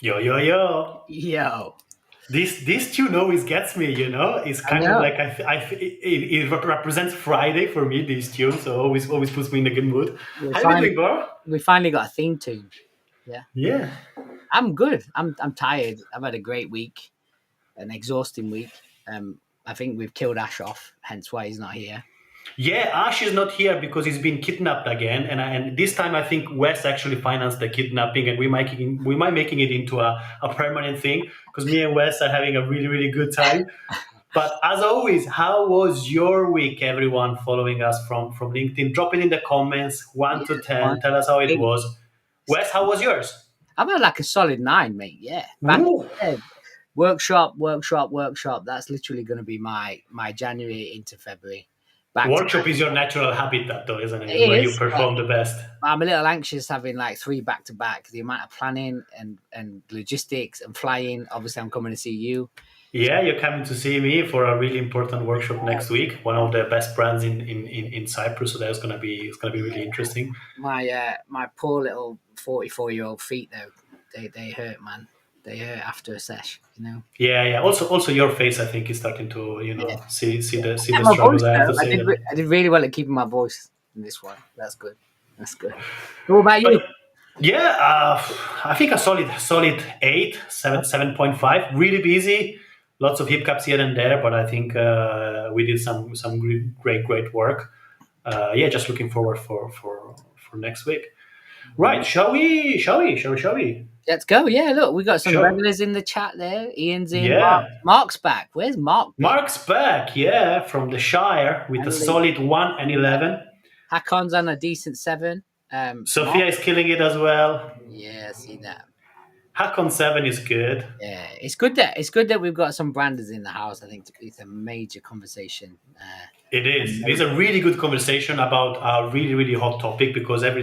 Yo, yo, yo. Yo, This tune always gets me, It's I kind of know. like it represents Friday for me, this tune, so always puts me in a good mood. We How you been finally doing, bro? we finally got a theme tune. Yeah, Yeah. I'm good. I'm tired. I've had a great week, an exhausting week. I think we've killed Ash off, hence why he's not here. Yeah, Ash is not here because he's been kidnapped again, and this time I think Wes actually financed the kidnapping, and we might making it into a permanent thing because me and Wes are having a really really good time. But as always, how was your week, everyone following us from LinkedIn? Drop it in the comments, one Yeah, to ten. one. Tell us how it Eight. was. Wes, how was yours? I've had like a solid 9, mate. Yeah, back. Ooh. Yeah. Workshop, workshop, workshop. That's literally going to be my January into February. Back to Workshop back. is your natural habitat, though, isn't it? It's where It you is, but perform the best. I'm a little anxious having like 3 back to back. The amount of planning and logistics and flying. Obviously, I'm coming to see you. Yeah, you're coming to see me for a really important workshop next week. One of the best brands in Cyprus, so that's gonna be really interesting. My poor little 44-year-old feet though, they hurt, man. They hurt after a sesh, you know. Yeah, yeah. Also, your face, I think, is starting to Yeah, see yeah. the And my struggles. voice I have though, to say them. I did really well at keeping my voice in this one. That's good. That's good. What about But you? yeah, I think a solid 7.5. Really busy, lots of hiccups here and there, but I think we did some great work. Yeah, just looking forward for next week. Right? Shall we? Let's go. Yeah, look, we got some Sure. regulars in the chat there. Ian's in. Yeah. Mark's back. Where's Mark been? Mark's back. Yeah, from the Shire with a And Lee. solid 1 and 11. Hakon's on a decent 7. Sophia Mark. is killing it as well. Yeah, see that. Hakon 7 is good. Yeah, it's good that we've got some branders in the house. I think it's a major conversation. It is. It's Amazing. a really good conversation about a really, really hot topic because um,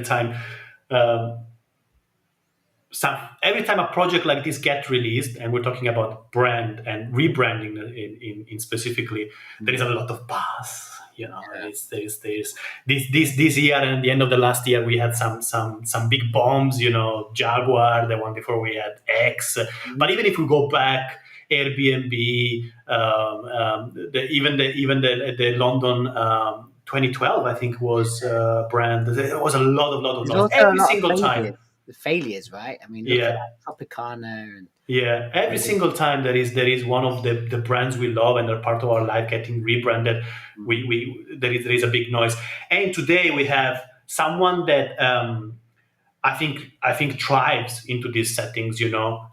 every time a project like this gets released, and we're talking about brand and rebranding in specifically, there is a lot of buzz. And Yeah. there's this year and the end of the last year we had some big bombs. Jaguar. The one before we had X. But even if we go back, Airbnb, even the London 2012, I think was brand. There was a lot of There's noise also a every lot of single time. failures, right? I mean, look at Yeah, Tropicana and yeah. Every single time there is one of the brands we love and they're part of our life getting rebranded. There is a big noise. And today we have someone that I think thrives into these settings.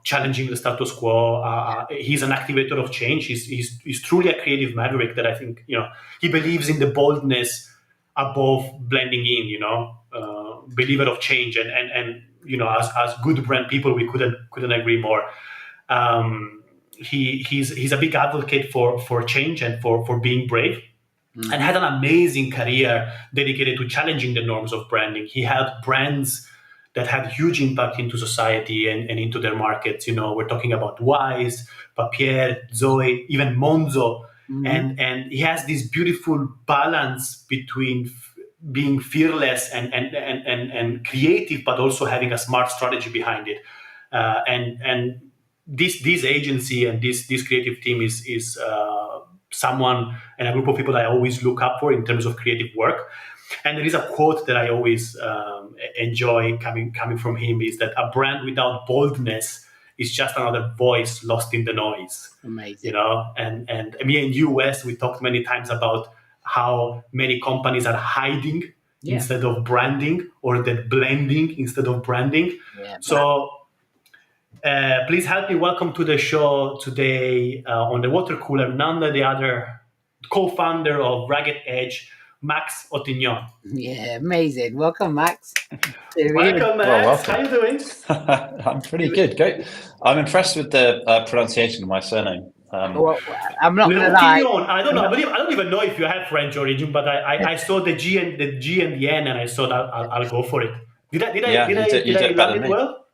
Challenging the status quo. He's an activator of change. He's truly a creative maverick that I think he believes in the boldness above blending in. Believer of change and as good brand people we couldn't agree more. He's a big advocate for change and for being brave, and had an amazing career dedicated to challenging the norms of branding. He helped brands that had huge impact into society and into their markets. We're talking about Wise, Papier, Zoe, even Monzo, Mhm. and he has this beautiful balance between being fearless and creative, but also having a smart strategy behind it. And this agency and this creative team is someone and a group of people I always look up for in terms of creative work. And there is a quote that I always enjoy coming from him is that a brand without boldness is just another voice lost in the noise. Amazing. And me and you, Wes, we talked many times about how many companies are hiding Yeah. instead of branding, or they're blending instead of branding. Yeah. So please help me welcome to the show today on the Watercooler, none the other co-founder of Ragged Edge, Max Otignon. Yeah. Amazing. Welcome, Max. Welcome, Well, Max. welcome. How you doing? I'm pretty good. Great. I'm impressed with the pronunciation of my surname. Well, I'm not Le gonna lie. Otignon. I don't know. I don't even know if you have French origin, but I saw the G and the N, and I thought I'll go for it. Did You do I it better land than it me. well?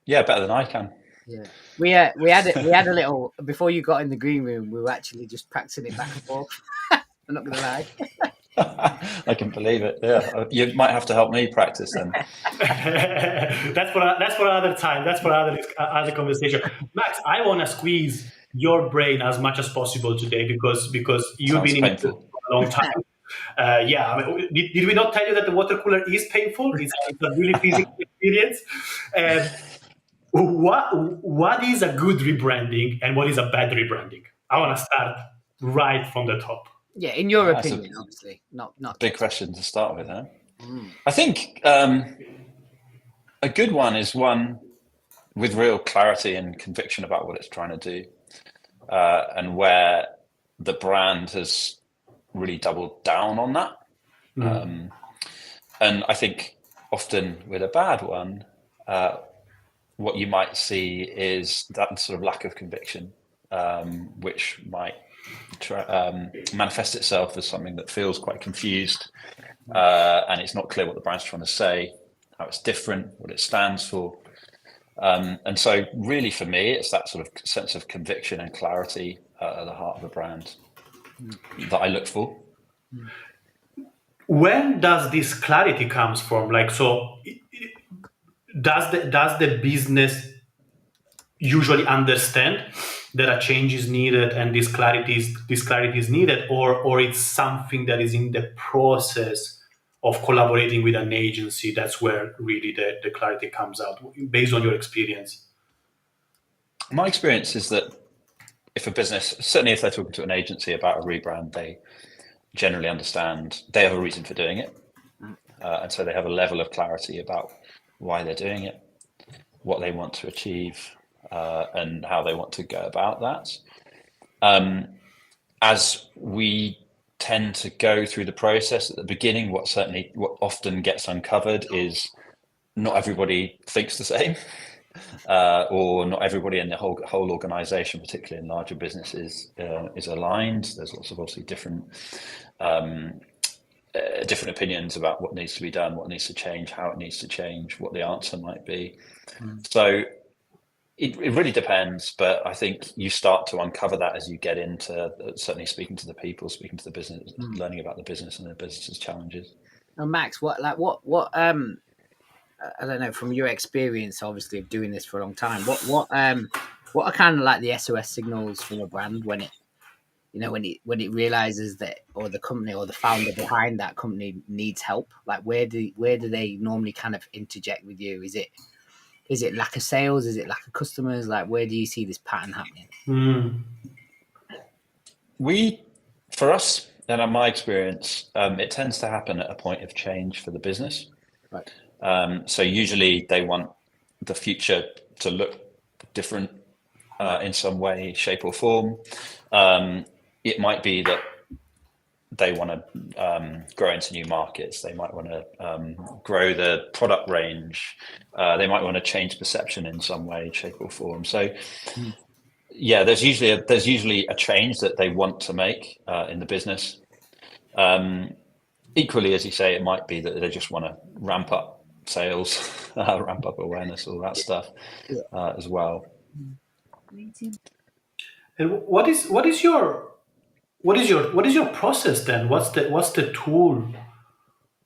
Yeah, better than I can. Yeah. We had a little before you got in the green room. We were actually just practicing it back and forth. I'm not gonna lie. I can believe it. Yeah, you might have to help me practice then. That's for another time. That's for other conversation. Max, I want to squeeze your brain as much as possible today because you've Sounds been in it painful. for a long time. Yeah, I mean, did we not tell you that the water cooler is painful? It's a really physical experience. What is a good rebranding and what is a bad rebranding? I want to start right from the top. Yeah, in your That's opinion, obviously, not big question to start with, huh? Mm. I think a good one is one with real clarity and conviction about what it's trying to do, and where the brand has really doubled down on that. And I think often with a bad one, what you might see is that sort of lack of conviction, which might manifest itself as something that feels quite confused, and it's not clear what the brand's trying to say, how it's different, what it stands for. And so really for me, it's that sort of sense of conviction and clarity at the heart of a brand that I look for. When does this clarity comes from? Like, so does the business usually understand that a change is needed and this clarity is needed, or it's something that is in the process of collaborating with an agency? That's where really the clarity comes out, based on your experience. My experience is that if a business, certainly if they're talking to an agency about a rebrand, they generally understand they have a reason for doing it. And so they have a level of clarity about why they're doing it, what they want to achieve, and how they want to go about that. As we tend to go through the process at the beginning, what often gets uncovered is not everybody thinks the same, or not everybody in the whole organization, particularly in larger businesses, is aligned. There's lots of obviously different opinions about what needs to be done, what needs to change, how it needs to change, what the answer might be. So it really depends, but I think you start to uncover that as you get into certainly speaking to the people, speaking to the business, learning about the business and the business's challenges. Now, Max, what I don't know, from your experience, obviously, of doing this for a long time, what are kind of like the SOS signals from a brand when it, when it realizes that, or the company or the founder behind that company needs help? Like, where do they normally kind of interject with you? Is it lack of sales? Is it lack of customers? Like, where do you see this pattern happening? For us, and in my experience, it tends to happen at a point of change for the business. Right. So usually they want the future to look different in some way, shape, or form. It might be that they want to grow into new markets. They might want to grow the product range. They might want to change perception in some way, shape, or form. So, yeah, there's usually a change that they want to make in the business. Equally, as you say, it might be that they just want to ramp up sales, ramp up awareness, all that stuff as well. And what is your process then? What's the tool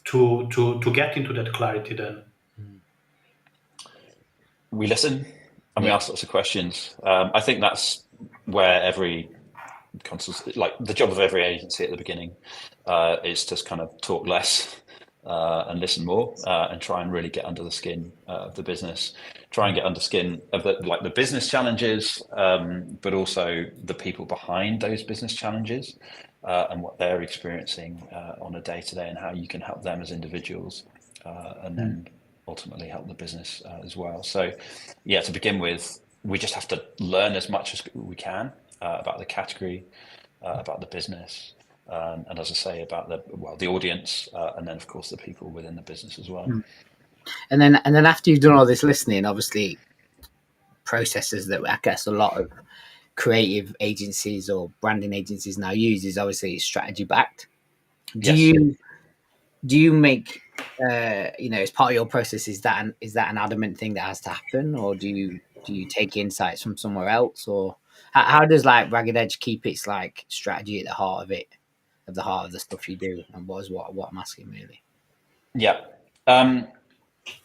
to get into that clarity then? We listen and we ask lots of questions. I think that's where like the job of every agency at the beginning is to kind of talk less and listen more, and try and really get under the skin of the business. Try and get under skin of the business challenges, but also the people behind those business challenges, and what they're experiencing on a day-to-day, and how you can help them as individuals, and then ultimately help the business as well. So, yeah, to begin with, we just have to learn as much as we can about the category, about the business, and as I say, about the audience, and then of course the people within the business as well. And then after you've done all this listening, obviously processes that I guess a lot of creative agencies or branding agencies now use is obviously strategy backed. Do you make as part of your process, is that an adamant thing that has to happen, or do you take insights from somewhere else, or how does like Ragged Edge keep its like strategy at the heart of it of the heart of the stuff you do, and what I'm asking really. Yeah.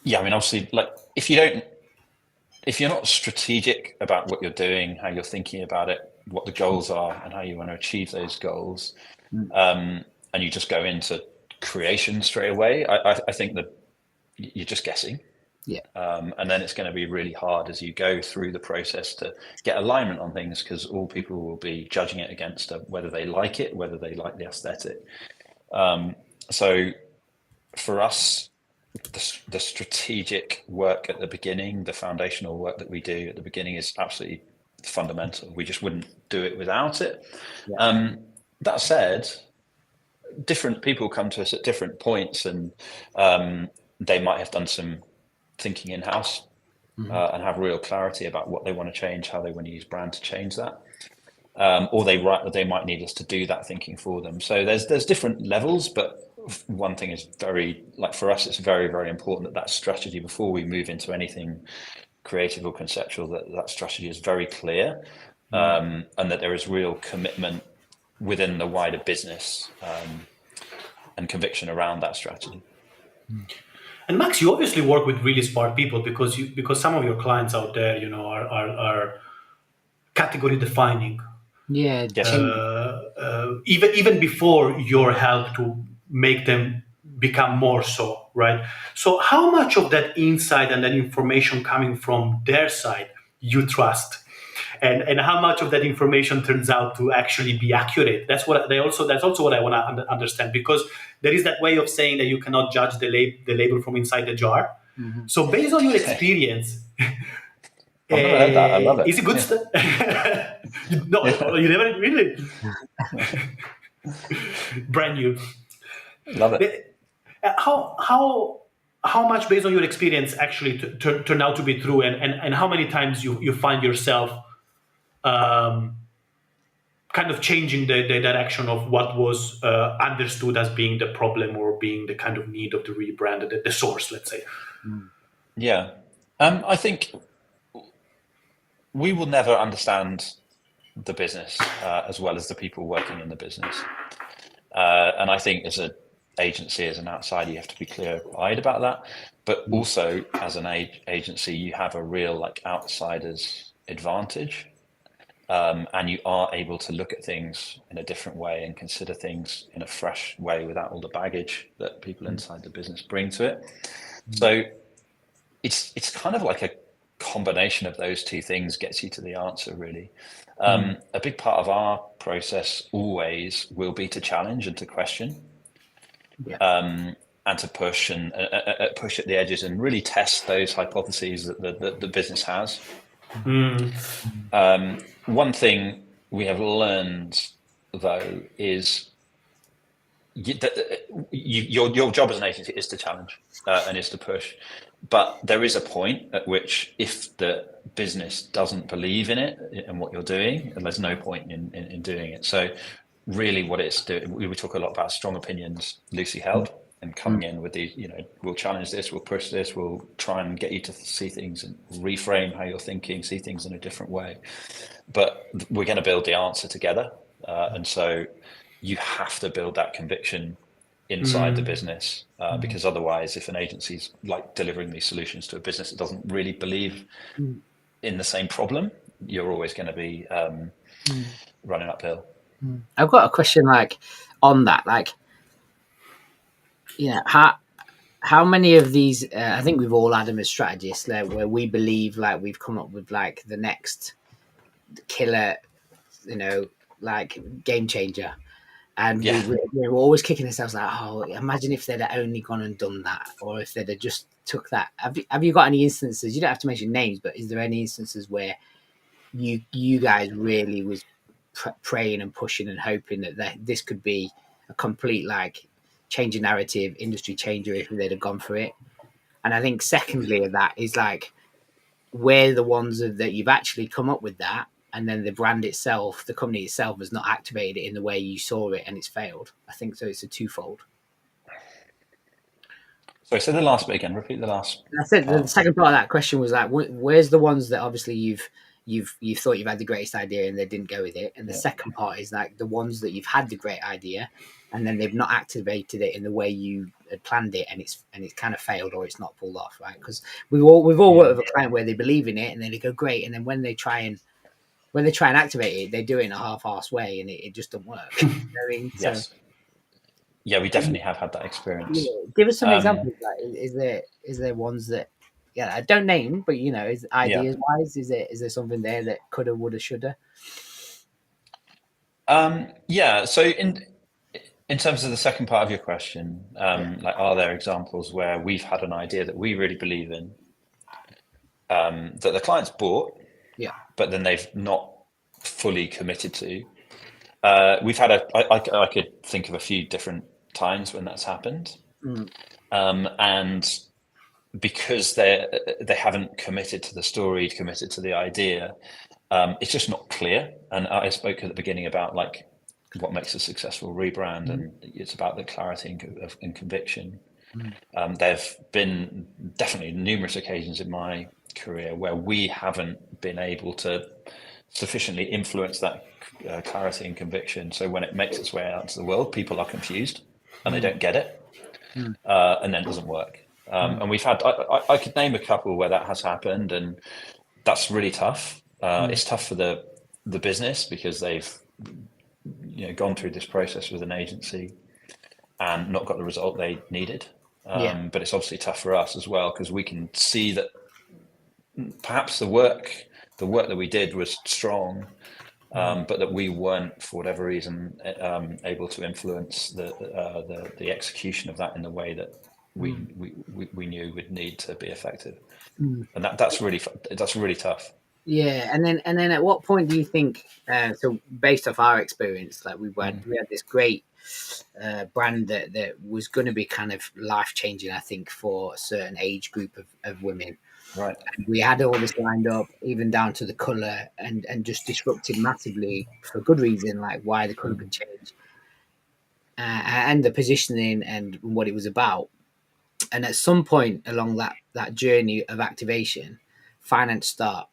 Yeah, I mean, obviously, like if you're not strategic about what you're doing, how you're thinking about it, what the goals are, and how you want to achieve those goals, and you just go into creation straight away, I think that you're just guessing. Yeah. And then it's going to be really hard as you go through the process to get alignment on things, because all people will be judging it against whether they like it, whether they like the aesthetic. So for us, the strategic work at the beginning, the foundational work that we do at the beginning is absolutely fundamental. We just wouldn't do it without it. Yeah. That said, different people come to us at different points, and they might have done some thinking in-house and have real clarity about what they want to change, how they want to use brand to change that. Or they might need us to do that thinking for them. So there's different levels, but one thing is very, like for us, it's very, very important that strategy, before we move into anything creative or conceptual, that strategy is very clear, and that there is real commitment within the wider business and conviction around that strategy. And Max, you obviously work with really smart people, because some of your clients out there, are category defining. Yeah. Yes. Even before your help to make them become more so, right? So how much of that insight and that information coming from their side you trust, and how much of that information turns out to actually be accurate? That's also what I want to understand, because there is that way of saying that you cannot judge the label from inside the jar. So based on your experience, I've never heard that. I love it. Is it good stuff? No, you never really. Brand new. Love it. How much, based on your experience, actually turn out to be true, and how many times you find yourself kind of changing the direction of what was understood as being the problem, or being the kind of need of the rebrand, the source, let's say. Yeah. I think we will never understand the business as well as the people working in the business. And I think as an agency, as an outsider, you have to be clear-eyed about that. But also as an agency, you have a real outsider's advantage. And you are able to look at things in a different way and consider things in a fresh way without all the baggage that people inside the business bring to it. So it's kind of like a combination of those two things gets you to the answer, really. A big part of our process always will be to challenge and to question, and to push and push at the edges and really test those hypotheses that the business has. One thing we have learned, though, is your job as an agency is to challenge and is to push. But there is a point at which, if the business doesn't believe in it and what you're doing, and there's no point in doing it. So really what it's doing, we talk a lot about strong opinions loosely held, and coming in with these, we'll challenge this, we'll push this, we'll try and get you to see things and reframe how you're thinking, see things in a different way. But we're going to build the answer together. And so you have to build that conviction inside the business, because otherwise, if an agency's delivering these solutions to a business that doesn't really believe in the same problem, you're always going to be running uphill. I've got a question on that, how many of these, I think we've all had them as strategists where we believe we've come up with the next killer, game changer. And we're always kicking ourselves imagine if they'd only gone and done that, or if they'd just took that. Have you got any instances? You don't have to mention names, but is there any instances where you guys really was praying and pushing and hoping that this could be a complete change of narrative, industry changer if they'd have gone for it? And I think secondly of that is where the ones that you've actually come up with that, and then the brand itself, the company itself, has not activated it in the way you saw it, and it's failed. I think so. It's a twofold. Sorry, say the last bit again. Repeat the last. That's it. The second part of that question was where's the ones that obviously you've you thought you've had the greatest idea and they didn't go with it. And the second part is like the ones that you've had the great idea and then they've not activated it in the way you had planned it, and it's kind of failed or it's not pulled off, right? Because we've all worked with a client where they believe in it and then they go great, and then when they try and activate it, they do it in a half-assed way and it just doesn't work. You know what I mean? Yes. Yeah, we definitely have had that experience. Give us some examples. Like, is there ones that I don't name, but is ideas wise, is there something there that coulda, woulda, shoulda? So in terms of the second part of your question, like, are there examples where we've had an idea that we really believe in, that the client's bought, but then they've not fully committed to? We've had I could think of a few different times when that's happened, and because they haven't committed to the story, committed to the idea, it's just not clear. And I spoke at the beginning about like what makes a successful rebrand, and it's about the clarity and conviction. There've been definitely numerous occasions in my career where we haven't been able to sufficiently influence that clarity and conviction. So when it makes its way out into the world, people are confused and they don't get it, and then it doesn't work. And we've had, I could name a couple where that has happened, and that's really tough. It's tough for the business because they've gone through this process with an agency and not got the result they needed. But it's obviously tough for us as well, because we can see that perhaps the work that we did was strong, but that we weren't, for whatever reason, able to influence the execution of that in the way that we knew would need to be effective. And that's really tough. Yeah, and then at what point do you think? So based off our experience, like we had this great brand that was going to be kind of life changing, I think, for a certain age group of women. Right. And we had all this lined up, even down to the colour, and just disrupted massively for good reason, like why the colour could change, and the positioning and what it was about. And at some point along that journey of activation, finance start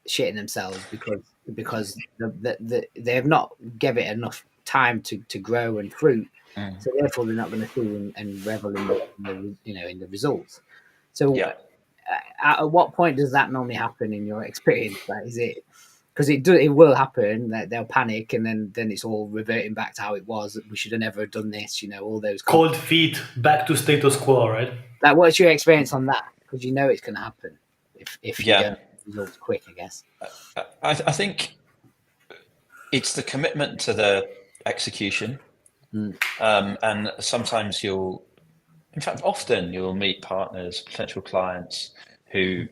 shitting themselves because they have not given it enough time to grow and fruit. So therefore they're not going to see and revel in the results. So at what point does that normally happen in your experience? Like, is it because it will happen that they'll panic and then it's all reverting back to how it was? We should have never done this. All those cold feet, back to status quo, right? Like, what's your experience on that? Because it's going to happen if you don't results quick, I guess. I think it's the commitment to the execution, and sometimes often you'll meet partners, potential clients who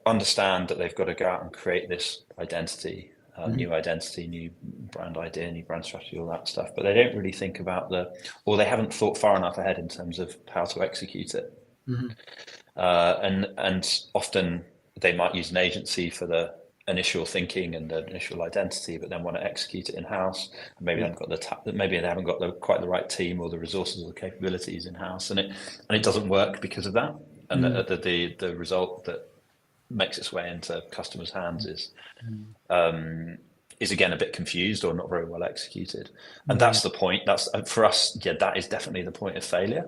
understand that they've got to go out and create this identity, new identity, new brand idea, new brand strategy, all that stuff, but they don't really think about or they haven't thought far enough ahead in terms of how to execute it. And often they might use an agency for the initial thinking and the initial identity, but then want to execute it in house. Maybe they haven't got quite the right team or the resources or the capabilities in house, and it doesn't work because of that. And the result that makes its way into customers' hands is again a bit confused or not very well executed. And that's the point. That's for us. That is definitely the point of failure.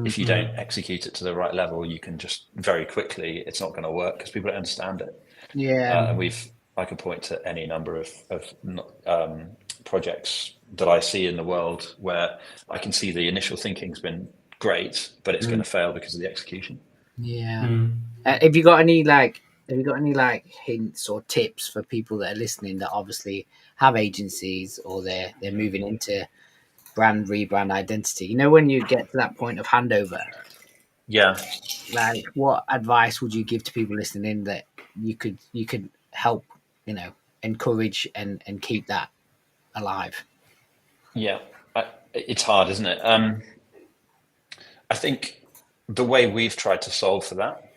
If you don't execute it to the right level, you can just very quickly, it's not going to work because people don't understand it. And I could point to any number of projects that I see in the world where I can see the initial thinking's been great, but it's going to fail because of the execution. Have you got any hints or tips for people that are listening that obviously have agencies or they're moving into rebrand identity? When you get to that point of handover, like, what advice would you give to people listening in that you could help encourage and keep that alive? It's hard, isn't it? I think the way we've tried to solve for that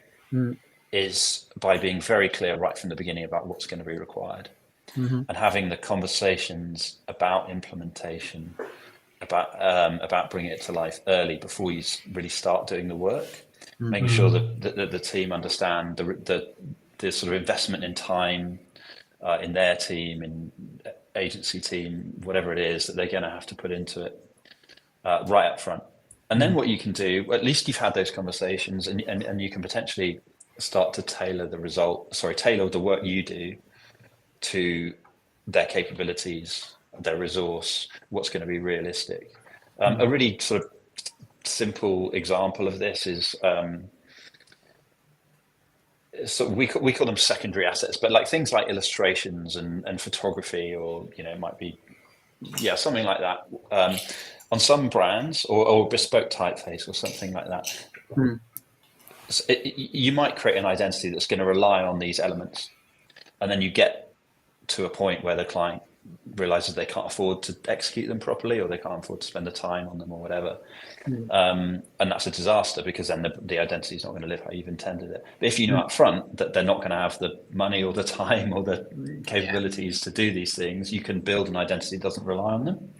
is by being very clear right from the beginning about what's going to be required, and having the conversations about implementation, about bringing it to life early before you really start doing the work, making sure that the team understand the sort of investment in time in their team, in agency team, whatever it is that they're going to have to put into it right up front. And then what you can do, at least you've had those conversations, and you can potentially start to tailor the work you do to their capabilities, their resource, what's going to be realistic. A really sort of simple example of this is, so we call them secondary assets, but like things like illustrations and photography, or, you know, it might be, yeah, something like that. On some brands, or bespoke typeface or something like that. So you might create an identity that's going to rely on these elements, and then you get to a point where the client realizes they can't afford to execute them properly, or they can't afford to spend the time on them, or whatever. And that's a disaster, because then the identity is not going to live how you've intended it. But if you know up front that they're not going to have the money or the time or the capabilities to do these things, you can build an identity that doesn't rely on them.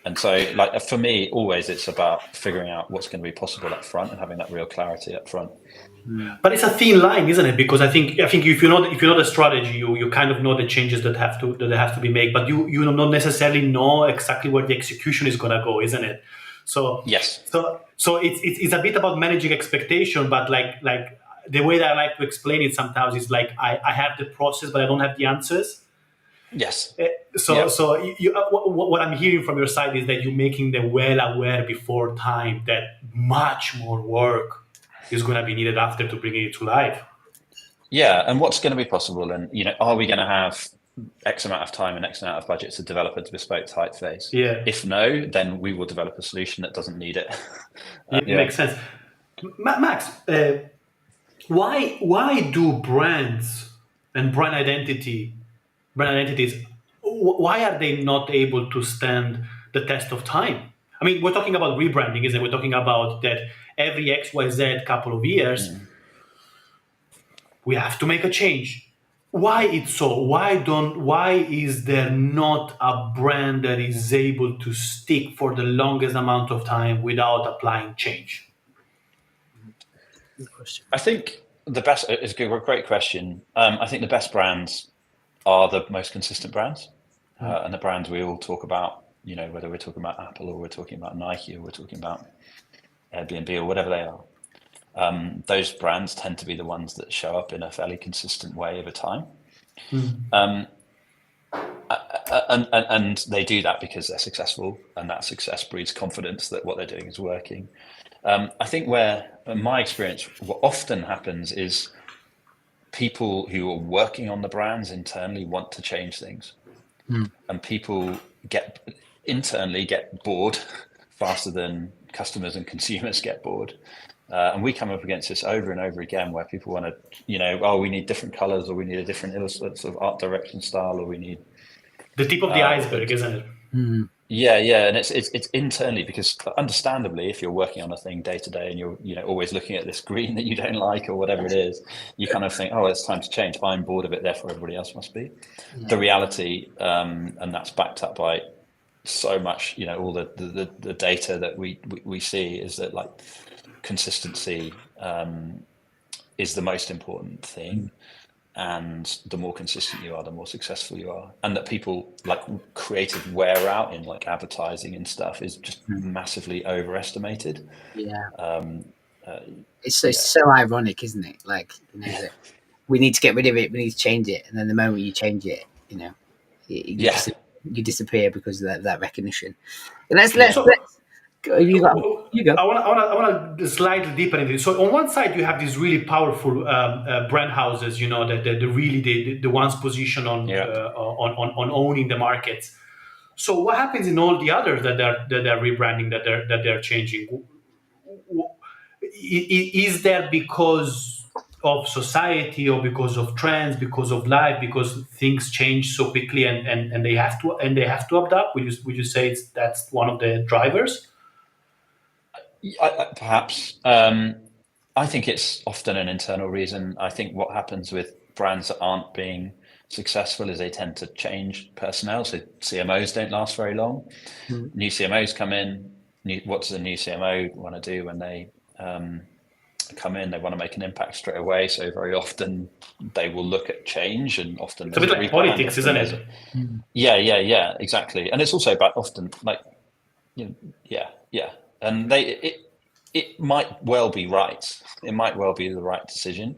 And so, like, for me, always it's about figuring out what's going to be possible up front and having that real clarity up front. But it's a thin line, isn't it? Because I think if you know the strategy, you kind of know the changes that have to be made, but you don't necessarily know exactly where the execution is going to go, isn't it? So yes. So it's a bit about managing expectation, but like the way that I like to explain it sometimes is like I have the process, but I don't have the answers. Yes. So what I'm hearing from your side is that you're making them well aware before time that much more work is going to be needed after to bring it to life. Yeah, and what's going to be possible, and, you know, are we going to have X amount of time and X amount of budget to develop a bespoke typeface? Yeah. If no, then we will develop a solution that doesn't need it. It makes sense. Max, why do brands and brand identities, why are they not able to stand the test of time? I mean, we're talking about rebranding, isn't it? We're talking about that every XYZ couple of years, we have to make a change. Why it's so? Why is there not a brand that is able to stick for the longest amount of time without applying change? Good question. I think the best is a great question. I think the best brands are the most consistent brands, and the brands we all talk about, you know, whether we're talking about Apple or we're talking about Nike or we're talking about Airbnb or whatever they are. Those brands tend to be the ones that show up in a fairly consistent way over time. And they do that because they're successful, and that success breeds confidence that what they're doing is working. I think in my experience, what often happens is people who are working on the brands internally want to change things. And people internally get bored faster than customers and consumers get bored. And we come up against this over and over again, where people want to, you know, oh, we need different colors, or we need a different sort of art direction style, or we need the tip of the iceberg, isn't it? Yeah, and it's internally, because understandably, if you're working on a thing day to day and you're, you know, always looking at this green that you don't like or whatever it is, you kind of think, oh, it's time to change. I'm bored of it, therefore everybody else must be. The reality, and that's backed up by so much, you know, all the data that we see, is that, like, consistency is the most important thing. And the more consistent you are, the more successful you are. And that people, like, creative wear out in, like, advertising and stuff is just massively overestimated. It's so ironic, isn't it? Like, you know, that we need to get rid of it, we need to change it, and then the moment you change it, you know, you disappear because of that recognition. And let's you go. I want to slide deeper into it. So on one side, you have these really powerful brand houses, you know, that the really the ones positioned on owning the markets. So what happens in all the others that they're rebranding, that they're changing? Is there because of society, or because of trends, because of life, because things change so quickly and they have to adapt? Would you say that's one of the drivers? Perhaps. I think it's often an internal reason. I think what happens with brands that aren't being successful is they tend to change personnel. So CMOs don't last very long. New CMOs come in. What does a new CMO want to do when they come in, they want to make an impact straight away. So very often they will look at change, and often It's a bit like politics, isn't it? Yeah, exactly. And it's also about often like, and it might well be right. It might well be the right decision,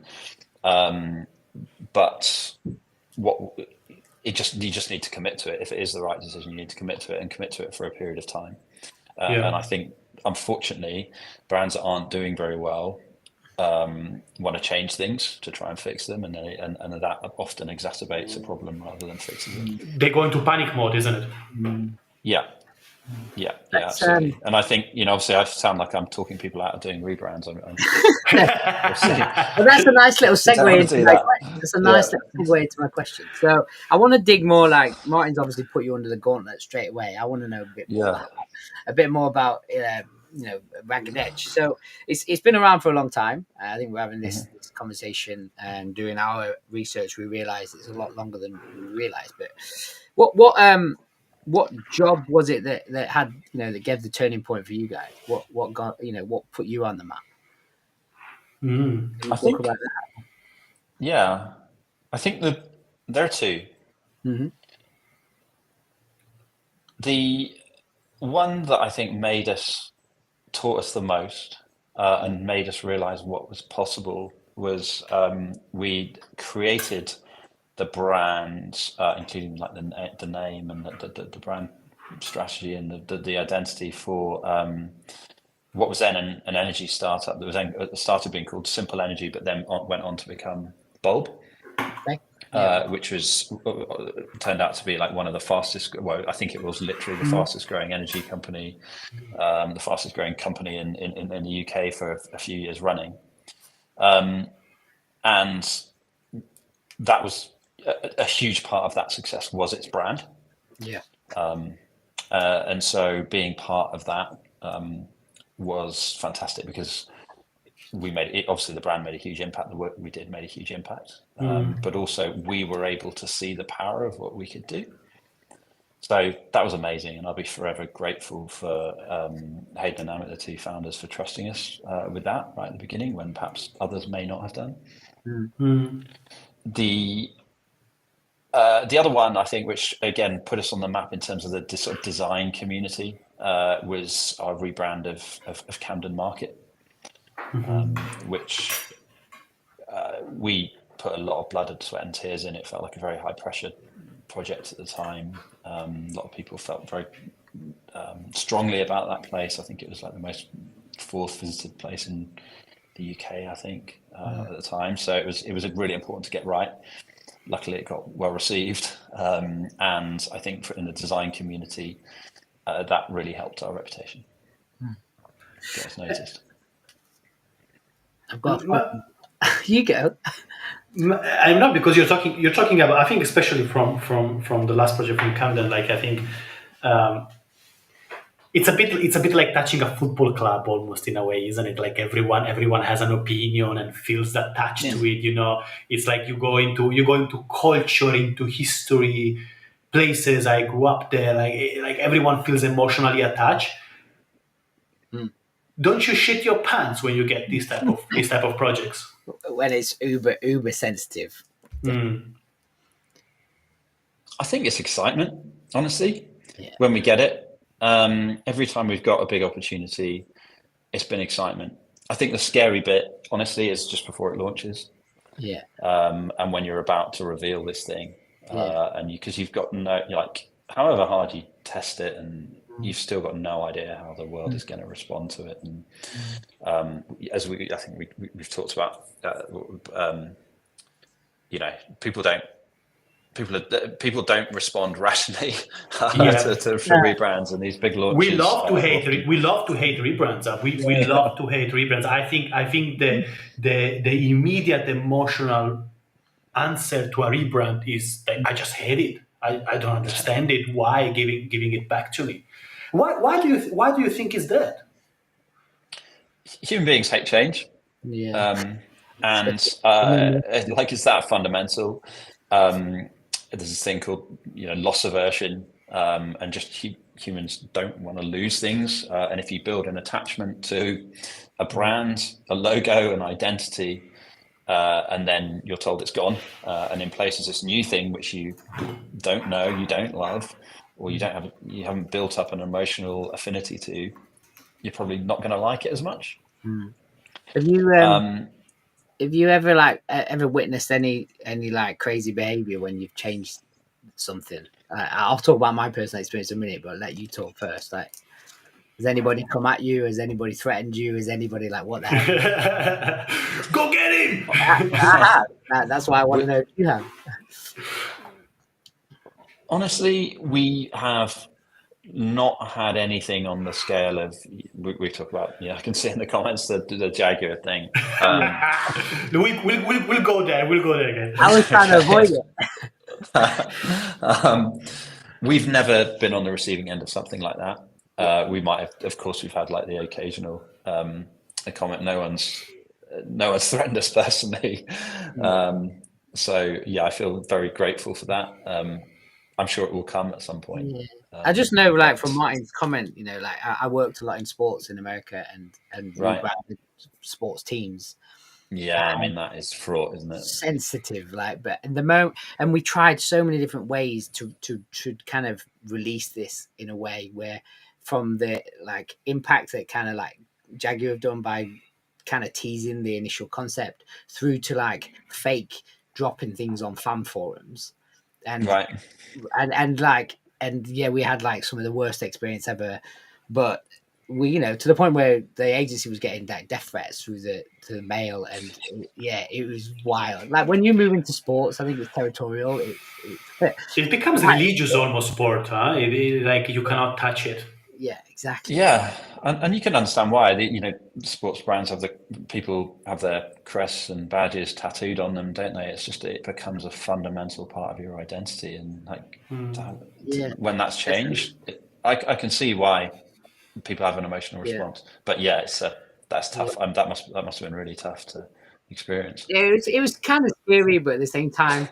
but you just need to commit to it. If it is the right decision, you need to commit to it, and commit to it for a period of time. And I think, unfortunately, brands that aren't doing very well want to change things to try and fix them, and that often exacerbates a problem rather than fixes it. They go into panic mode, isn't it? Yeah, absolutely. And I think, obviously I sound like I'm talking people out of doing rebrands. Well, that's a nice little segue into my question. That's a nice little segue into my question. So I want to dig more, like Martin's obviously put you under the gauntlet straight away. I want to know a bit more about Ragged Edge. So it's been around for a long time. I think we're having this conversation, and doing our research, we realised it's a lot longer than we realised. But what job was it that had that gave the turning point for you guys? What got what put you on the map? I think about that. Yeah, I think there are two. Mm-hmm. The one that I think taught us the most, and made us realize what was possible was we created the brand, including like the name and the brand strategy and the identity for what was then an energy startup that was then started being called Simple Energy, but then went on to become Bulb. Which was turned out to be like one of the fastest. Well, I think it was literally the fastest growing energy company, the fastest growing company in the UK for a few years running, and that was a huge part of that success was its brand. And so being part of that was fantastic, because we made it, obviously the brand made a huge impact, the work we did made a huge impact, but also we were able to see the power of what we could do. So that was amazing, and I'll be forever grateful for Hayden and Amit, the two founders, for trusting us with that right at the beginning, when perhaps others may not have done. The other one, I think, which again put us on the map in terms of the sort of design community, was our rebrand of Camden Market. Which we put a lot of blood, sweat and tears in. It felt like a very high pressure project at the time. A lot of people felt very strongly about that place. I think it was like the most fourth visited place in the UK, I think, at the time. So it was really important to get right. Luckily, it got well received. And I think in the design community, that really helped our reputation. Get us noticed. I've got you go. I'm not, because you're talking about, I think, especially from the last project from Camden, like I think it's a bit like touching a football club almost, in a way, isn't it? Like everyone has an opinion and feels attached to it. It's like you go into culture, into history, places. I grew up there. Like everyone feels emotionally attached. Don't you shit your pants when you get these type of projects? When it's uber sensitive. I think it's excitement, honestly, when we get it. Every time we've got a big opportunity, it's been excitement. I think the scary bit, honestly, is just before it launches. And when you're about to reveal this thing, and because you've got however hard you test it, and you've still got no idea how the world is going to respond to it. And as I think we've talked about, people don't respond rationally to rebrands and these big launches. We love to hate rebrands. We love to hate rebrands. I think the immediate emotional answer to a rebrand is I just hate it. I don't understand it. Why giving it back to me? Why do you think is that? Human beings hate change. And it's that fundamental. There's this thing called loss aversion, and just humans don't want to lose things. And if you build an attachment to a brand, a logo, an identity, and then you're told it's gone, and in place is this new thing which you don't know, you don't love, or you haven't built up an emotional affinity to, you're probably not going to like it as much. Have you ever ever witnessed any like crazy behavior when you've changed something? I'll talk about my personal experience in a minute, but I'll let you talk first. Like, has anybody come at you? Has anybody threatened you? Has anybody like, what the hell? Go get him! I have. That's why I want to know if you have. Honestly, we have not had anything on the scale of we talk about. Yeah, I can see in the comments the Jaguar thing. We'll go there. We'll go there again. I was trying to avoid it. We've never been on the receiving end of something like that. We might have, of course, we've had like the occasional a comment. No one's threatened us personally. So yeah, I feel very grateful for that. I'm sure it will come at some point. Yeah. I just know, like, from Martin's comment, you know, like I worked a lot in sports in America and rebranded sports teams. Yeah, I mean, that is fraught, isn't it? Sensitive, like, but in the moment, and we tried so many different ways to kind of release this in a way where, from the like impact that kind of like Jaguar have done by kind of teasing the initial concept through to like fake dropping things on fan forums, and yeah, we had like some of the worst experience ever, but we, you know, to the point where the agency was getting like death threats through the mail, and it was wild. Like, when you move into sports, I think it's territorial. It becomes religious almost sport, huh? Like, you cannot touch it. Yeah, exactly. Yeah, and you can understand why. You know, sports brands people have their crests and badges tattooed on them, don't they? It's just, it becomes a fundamental part of your identity, and like when that's changed, I can see why people have an emotional response. But yeah, that's tough. That must have been really tough to experience. Yeah, it was kind of scary, but at the same time,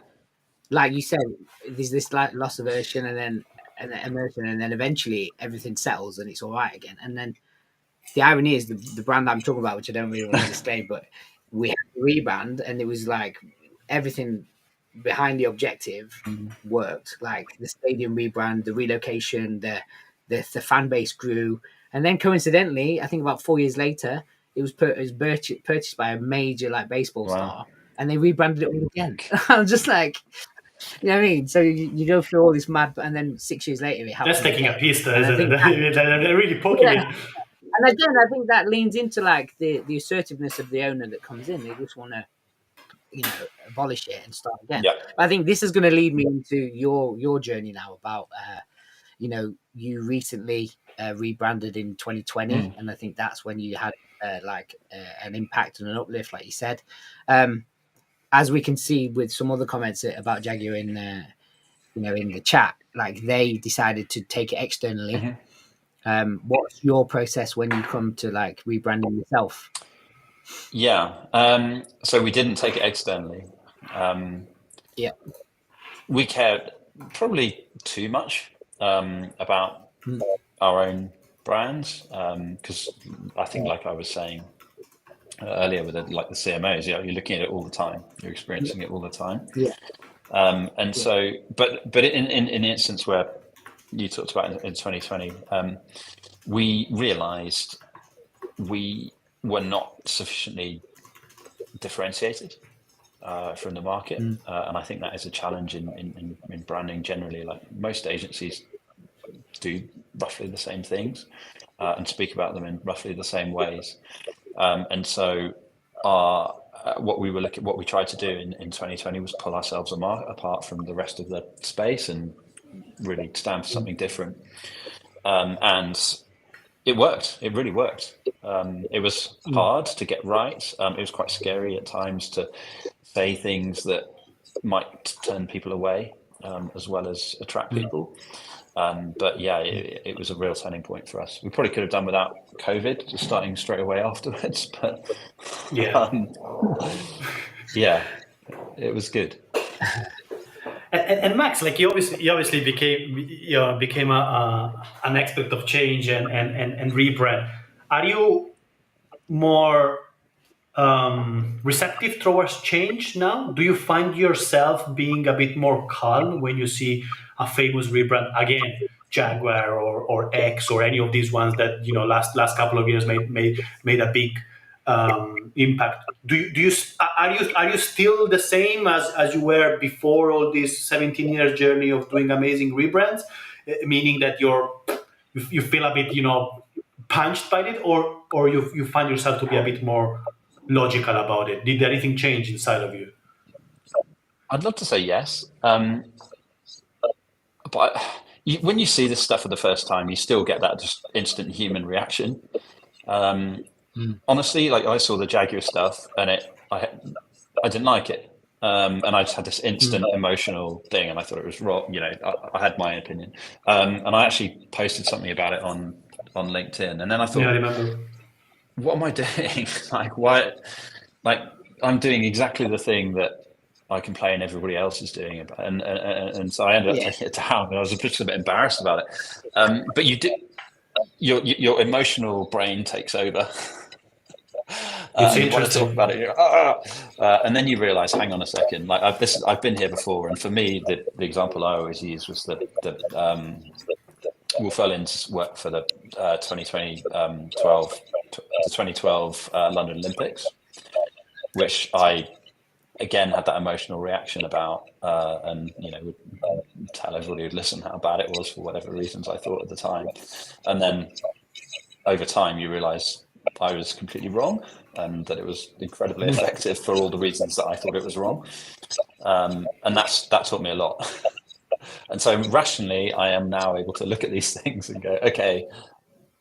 like you said, there's this like loss of immersion, and then immersion, and then eventually everything settles and it's all right again. And then the irony is the brand I'm talking about, which I don't really want to display, but we had the rebrand, and it was like everything behind the objective worked. Like the stadium rebrand, the relocation, the fan base grew, and then coincidentally, I think about 4 years later, it was purchased by a major like baseball star, and they rebranded it all again. I'm just like, you know what I mean? So you go through all this mad, and then 6 years later, it happens. That's taking a piece, though, isn't it? They're really poking it. And again, I think that leans into like the assertiveness of the owner that comes in. They just want to, you know, abolish it and start again. Yeah. I think this is going to lead me into your journey now about, you know, you recently rebranded in 2020, and I think that's when you had an impact and an uplift, like you said. As we can see with some other comments about Jaguar in the chat, like they decided to take it externally. What's your process when you come to like rebranding yourself? Yeah, so we didn't take it externally. We cared probably too much about our own brands, because I think, like I was saying earlier with the CMOs, you're looking at it all the time, you're experiencing it all the time. So but in the instance where you talked about in 2020, we realized we were not sufficiently differentiated from the market, and I think that is a challenge in branding generally. Like, most agencies do roughly the same things and speak about them in roughly the same ways. And so what we tried to do in 2020 was pull ourselves apart from the rest of the space and really stand for something different. And it worked. It really worked. It was hard to get right. It was quite scary at times to say things that might turn people away, as well as attract people. But yeah, it was a real turning point for us. We probably could have done without COVID, just starting straight away afterwards. But yeah, it was good. And Max, like you obviously became an expert of change and rebrand. Are you more receptive towards change now? Do you find yourself being a bit more calm when you see a famous rebrand again, Jaguar or X or any of these ones that last couple of years made a big impact? Are you still the same as you were before all this 17 years journey of doing amazing rebrands? Meaning that you feel a bit punched by it, or you find yourself to be a bit more logical about it? Did anything change inside of you? I'd love to say yes, but when you see this stuff for the first time, you still get that just instant human reaction. Honestly, like I saw the Jaguar stuff and I didn't like it. And I just had this instant emotional thing, and I thought it was wrong. I had my opinion, and I actually posted something about it on LinkedIn. And then I thought, Yeah, I remember. what am I doing? Like, why? Like, I'm doing exactly the thing that I complain everybody else is doing about, and so I ended up taking it down. And I was just a bit embarrassed about it. But your emotional brain takes over. It's you want to interesting. talk about it, and then you realize, hang on a second, like I've been here before. And for me, the example I always use was the Wolf Owens work for the 2012 London Olympics, which I again had that emotional reaction about, and would tell everybody who'd listen how bad it was for whatever reasons I thought at the time. And then over time you realize I was completely wrong, and that it was incredibly effective for all the reasons that I thought it was wrong. And that taught me a lot. And so rationally, I am now able to look at these things and go, okay,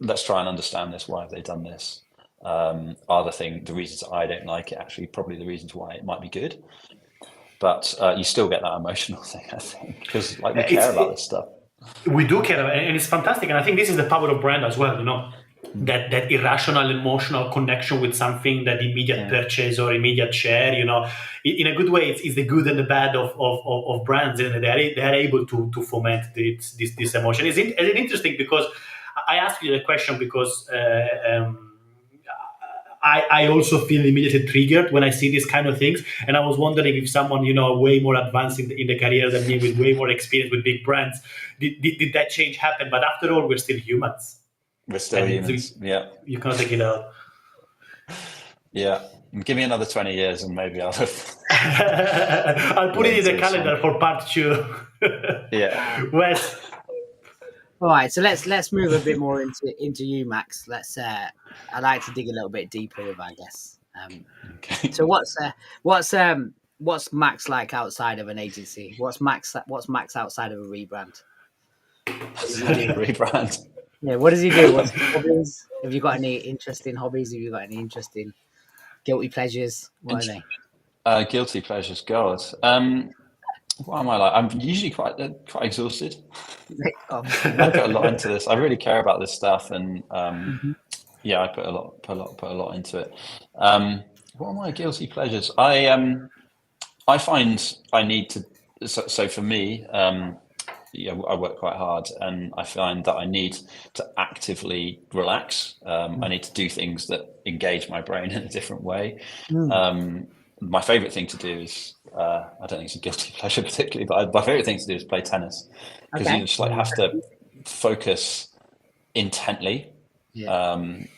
let's try and understand this. Why have they done this? Are the reasons I don't like it actually probably the reasons why it might be good? But you still get that emotional thing, I think, because we care about this stuff. We do care, and it's fantastic. And I think this is the power of brand as well. That irrational emotional connection with something, that immediate purchase or immediate share. In a good way, it's the good and the bad of brands, and they're able to foment this emotion. It's interesting because I asked you the question because I also feel immediately triggered when I see these kind of things, and I was wondering if someone way more advanced in the career than me, with way more experience with big brands, did that change happen? But after all, we're still humans. We're still humans. Yeah, you can't take it out. Yeah, give me another 20 years and maybe I'll have. I'll put it in the calendar for part 2. Yeah. Wes. All right, so let's move a bit more into you, Max. I'd like to dig a little bit deeper with, I guess. Okay. So what's Max like outside of an agency? What's Max outside of a rebrand? Rebrand. Yeah, what does he do? What's his hobbies? Have you got any interesting hobbies? Have you got any interesting guilty pleasures? What are they? Guilty pleasures, God. What am I like? I'm usually quite exhausted. I put a lot into this. I really care about this stuff, and I put a lot into it. What are my guilty pleasures? I find I need to. So for me, I work quite hard, and I find that I need to actively relax. I need to do things that engage my brain in a different way. My favorite thing to do is, I don't think it's a guilty pleasure particularly, but my favorite thing to do is play tennis, because you just have to focus intently. I'm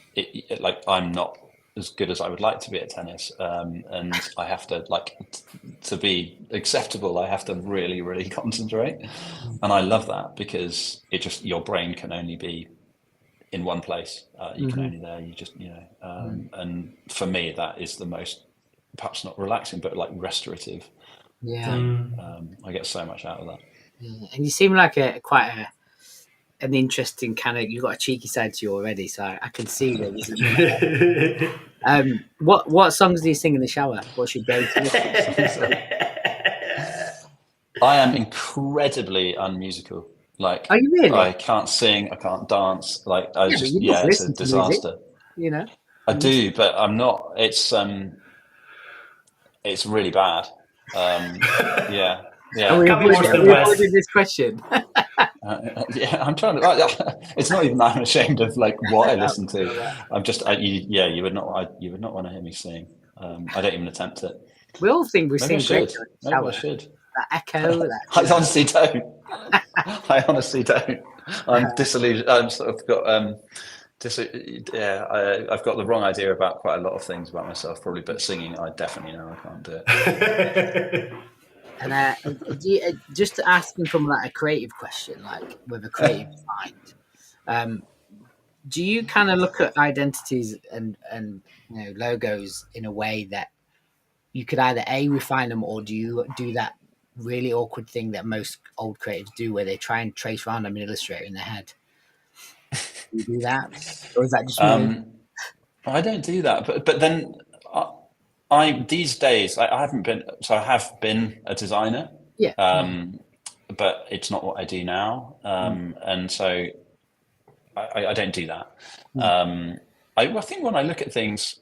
not as good as I would like to be at tennis, and I have to to be acceptable. I have to really, really concentrate, and I love that, because your brain can only be in one place. You can only there. You just and for me that is the most, perhaps not relaxing, but restorative. I get so much out of that. And you seem like quite an interesting kind of. You've got a cheeky side to you already, so I can see that. What songs do you sing in the shower? What's your go-to? I am incredibly unmusical. Are you really? I can't sing. I can't dance. It's a disaster. Music, I do, but I'm not. It's really bad. Yeah. we Can't be worse than Wes. avoided this question. Yeah, I'm trying to. It's not even that I'm ashamed of like what I listen to. I'm just, you would not want to hear me sing. I don't even attempt it. We all think we Maybe I sing great. should. Maybe I should. That echo. I honestly don't. I honestly don't. I'm disillusioned. I'm sort of got I've got the wrong idea about quite a lot of things about myself, probably. But singing, I definitely know I can't do it. And just asking from like a creative question, like with a creative mind, do you kind of look at identities and logos in a way that you could either refine them, or do you do that really awkward thing that most old creatives do, where they try and trace around them in Illustrator in their head? Do you do that, or is that just me? I don't do that, but then I these days I haven't been. So I have been a designer. Yeah. But it's not what I do now, and so I don't do that. I think when I look at things,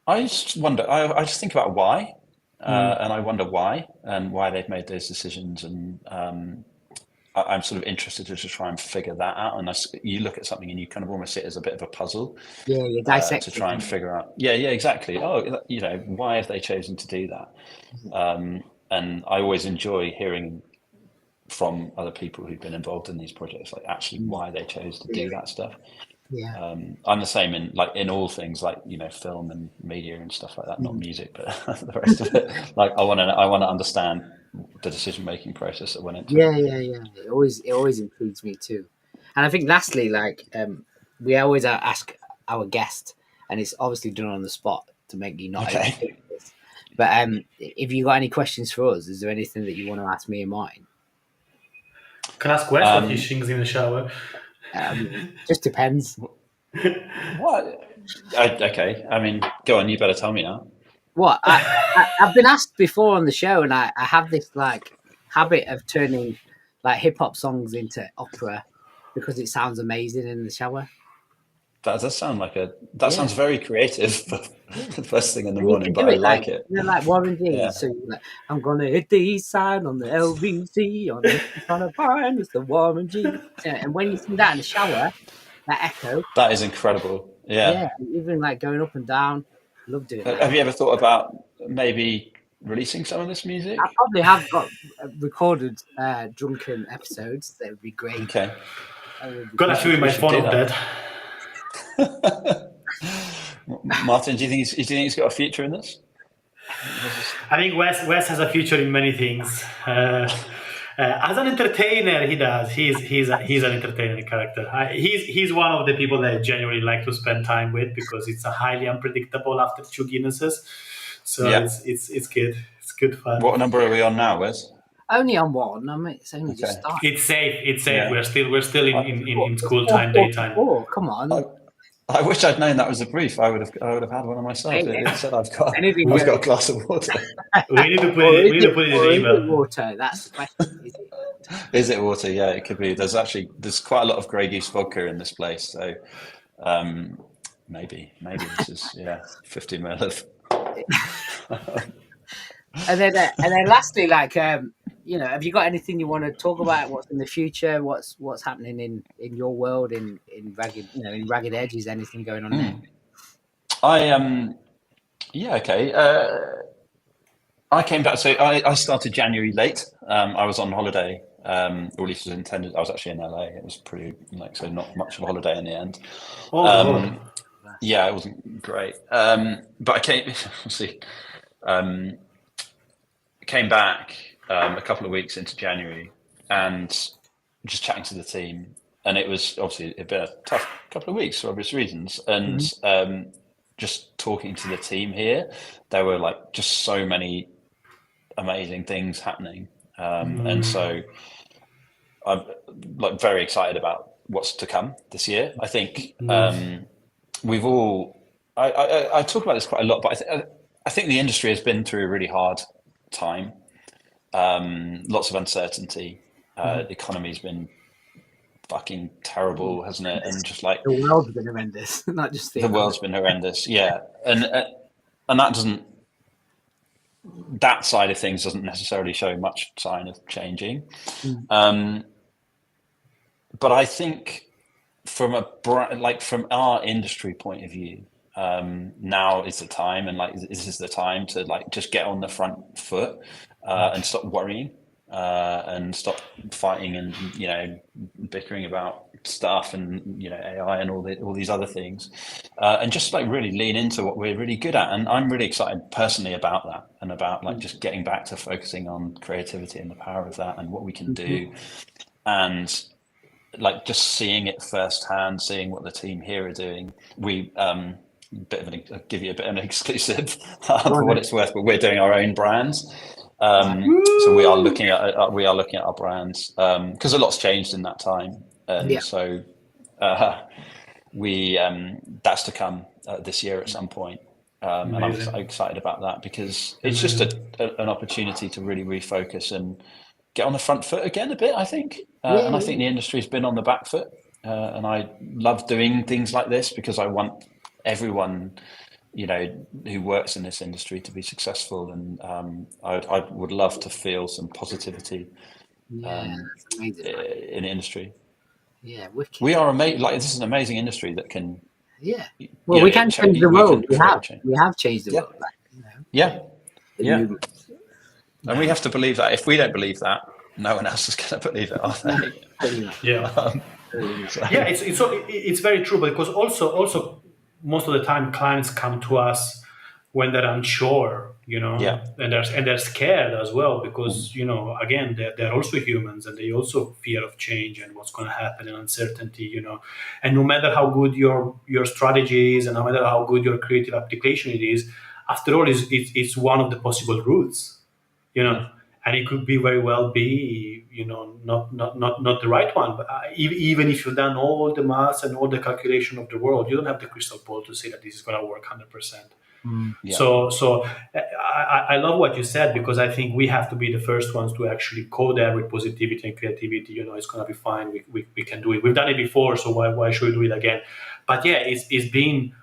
I just wonder. I just think about why, and I wonder why and why they've made those decisions, and I'm sort of interested to try and figure that out. And you look at something and you kind of almost see it as a bit of a puzzle. Yeah, you dissect to try and figure out. Yeah, exactly. Oh, why have they chosen to do that? And I always enjoy hearing from other people who've been involved in these projects, like actually why they chose to do that stuff. Yeah. I'm the same in all things, like film and media and stuff like that. Not music, but the rest of it. Like I want to understand the decision making process that went into it. Yeah. It always intrigues me too. And I think lastly, like we always ask our guest, and it's obviously done on the spot to make you not. Okay. But if you got any questions for us, is there anything that you want to ask me or mine? Can I ask Wes what he sings in the shower? Just depends. What? Okay. I mean, go on. You better tell me now. What? I've been asked before on the show, and I have this like habit of turning like hip hop songs into opera because it sounds amazing in the shower. That does sound like sounds very creative for the first thing in the And morning, but I like it. Like Warren G. Yeah. So you're like, I'm gonna hit the east side on the LBC on a pine. It's the Warren G. And when you sing that in the shower, that echo. That is incredible. Yeah. Even like going up and down. Love doing that. Have you ever thought about maybe releasing some of this music? I probably have got recorded drunken episodes. That would be great. Okay. Got a few in my phone of that. Martin, do you think he's got a future in this? I think Wes has a future in many things. As an entertainer, he does. He's an entertaining character. He's one of the people that I genuinely like to spend time with because it's a highly unpredictable after 2 Guinnesses. So it's good. It's good fun. What number are we on now, Wes? Only on one. I mean, it's only just started. It's safe. Yeah. We're still in school time, daytime. Oh, come on. I wish I'd known that was a brief. I would have had one of myself. It said I've got a glass of water. We need to put it in the email. Water. That's the question. Is it water? Yeah, it could be. There's quite a lot of Grey Goose vodka in this place, so maybe this is 50 ml of. And then lastly, like have you got anything you want to talk about? What's in the future? What's happening in your world in Ragged Edge? Is anything going on there? I came back. So I started January late. I was on holiday. Or at least was intended. I was actually in LA. It was pretty not much of a holiday in the end. Yeah, it wasn't great. But I came back a couple of weeks into January and just chatting to the team, and it was obviously a bit of a tough couple of weeks for obvious reasons. And just talking to the team here, there were like just so many amazing things happening, and so I'm like very excited about what's to come this year. I think we've all. I talk about this quite a lot, but I think the industry has been through a really hard time. Lots of uncertainty. The economy's been fucking terrible, hasn't it? And just like the world's been horrendous, not just the world's been horrendous. Yeah, and that doesn't that side of things doesn't necessarily show much sign of changing. But I think from from our industry point of view, now is the time, and this is the time to just get on the front foot and stop worrying and stop fighting and bickering about stuff and AI and all these other things, and just really lean into what we're really good at. And I'm really excited personally about that, and about just getting back to focusing on creativity and the power of that and what we can do, and just seeing it firsthand, seeing what the team here are doing. We I'll give you a bit of an exclusive for what it's worth, but we're doing our own brands. So we are looking at our brands because a lot's changed in that time, and so we that's to come this year at some point. And I'm excited about that because it's just an opportunity to really refocus and get on the front foot again a bit, I think. And I think the industry's been on the back foot. And I love doing things like this because I want everyone, who works in this industry to be successful. And I would love to feel some positivity in the industry. Yeah, wicked. We are amazing. This is an amazing industry that can. Yeah. Well, we can change the world. We have changed the world. Yeah. And we have to believe that. If we don't believe that, no one else is going to believe it, are they? It's very true, because also most of the time clients come to us when they're unsure, and they're scared as well, because again, they're also humans, and they also fear of change and what's going to happen and uncertainty, and no matter how good your strategy is and no matter how good your creative application it is, after all, it's one of the possible routes. And it could be very well be, not the right one. But even if you've done all the maths and all the calculation of the world, you don't have the crystal ball to say that this is going to work 100%. So I love what you said, because I think we have to be the first ones to actually code there with positivity and creativity. It's going to be fine. We can do it. We've done it before, so why should we do it again? But yeah, it's been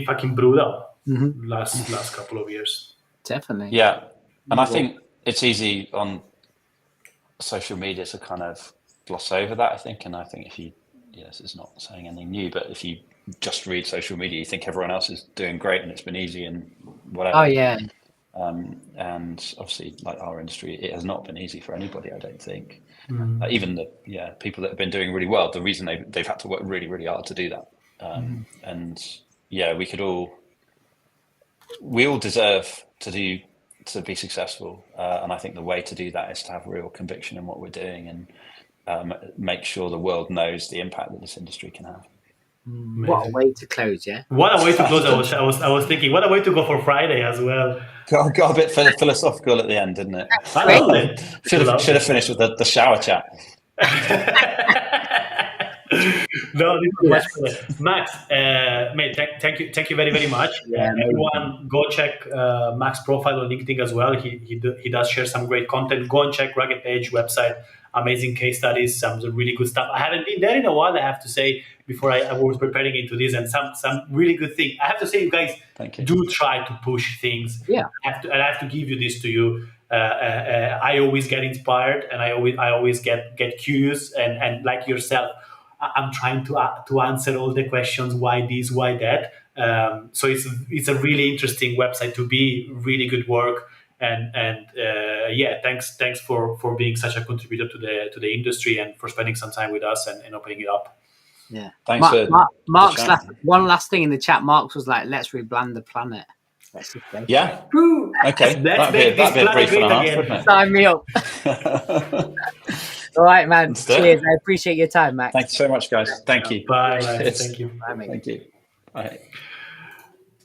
fucking brutal last couple of years. Definitely. Yeah. And I think it's easy on social media to kind of gloss over that, I think. And I think if you, this is not saying anything new, but if you just read social media, you think everyone else is doing great and it's been easy and whatever. Oh, yeah. And obviously, our industry, it has not been easy for anybody, I don't think. Even the people that have been doing really well, the reason they've had to work really, really hard to do that. And we all deserve to be successful, and I think the way to do that is to have real conviction in what we're doing and make sure the world knows the impact that this industry can have. What a way to close, yeah. What a way to close! I was thinking, what a way to go for Friday as well. Got a bit philosophical at the end, didn't it? Should have finished with the shower chat. No, this is much better. Max, mate, thank you very, very much. Everyone, go check Max's profile on LinkedIn as well. He does share some great content. Go and check Rugged Edge website. Amazing case studies, some really good stuff. I haven't been there in a while, I have to say, before I was preparing into this, and some really good things. I have to say, you guys do try to push things. Yeah, I have to give you this to you. I always get inspired, and I always get curious, and like yourself, I'm trying to answer all the questions. Why this? Why that? So it's a really interesting website to be. Really good work, and thanks for being such a contributor to the industry and for spending some time with us and opening it up. Yeah, thanks. Mark's one last thing in the chat. Mark was like, "Let's rebrand the planet." Yeah. Okay. Let's make this planet great again. Sign me up. All right, man. Cheers. I appreciate your time, Max. Thanks so much, guys. Thank you. Bye. Thank you. Bye, mate. Thank you. All right.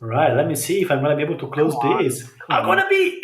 Right. Let me see if I'm gonna be able to close this. I'm gonna be.